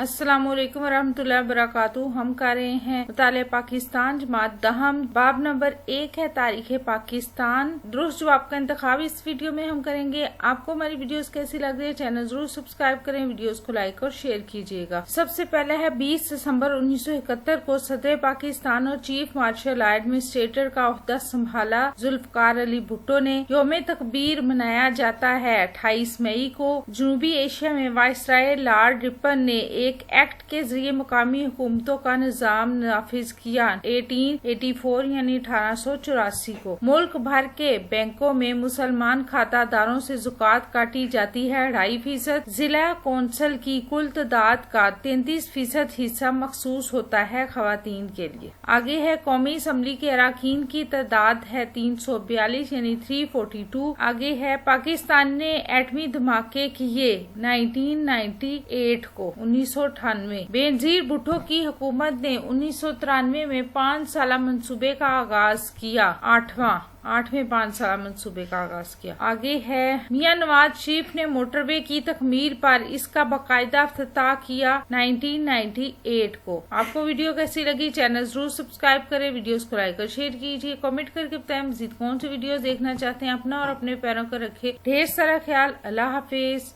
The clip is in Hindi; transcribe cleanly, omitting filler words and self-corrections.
अस्सलामुअलैकुम वरहमतुल्लाहि वबरकातुहू। हम कर रहे हैं मुताले पाकिस्तान जमात दहम, बाब नंबर 1 है तारीख पाकिस्तान। दुरुस्त जवाब का इंतखाब इस वीडियो में हम करेंगे। आपको हमारी वीडियोस कैसी लग रही है, चैनल जरूर सब्सक्राइब करें, वीडियोस को लाइक और शेयर कीजिएगा। सबसे पहले है 20 दिसंबर 1971 को सदर पाकिस्तान और चीफ मार्शल एडमिनिस्ट्रेटर का ओहदा संभाला जुल्फकार अली भुट्टो ने। यौम तकबीर मनाया जाता है 28 मई को। जनूबी एशिया में वायसराय लॉर्ड रिपन ने एक एक्ट के जरिए मुकामी हुकूमतों का निजाम नाफिज किया 1884 यानी 1884 को। मुल्क भर के बैंकों में मुसलमान खातादारों से ज़कात काटी जाती है 2.5%। जिला कौंसिल की कुल तादाद का 33% हिस्सा मखसूस होता है खवातीन के लिए। आगे है कौमी असम्बली के अरकान की तादाद है 342 यानी 342। आगे है पाकिस्तान ने एटमी धमाके किए 1998 को 1998। बेनजीर भुट्टो की हुकूमत ने 1993 में 5 साल मंसूबे का आगाज किया। आठवें 5 साल मंसूबे का आगाज किया। आगे है मियां नवाज शरीफ ने मोटरवे की तकमील पर इसका बाकायदा इफ्तिताह किया 1998 को। आपको वीडियो कैसी लगी, चैनल जरूर सब्सक्राइब करें, वीडियोस को लाइक और शेयर कीजिए, कमेंट करके बताएं मजीद कौन सी वीडियोस देखना चाहते हैं। अपना और अपने पैरों को रखे ढेर सारा ख्याल। अल्लाह हाफिज।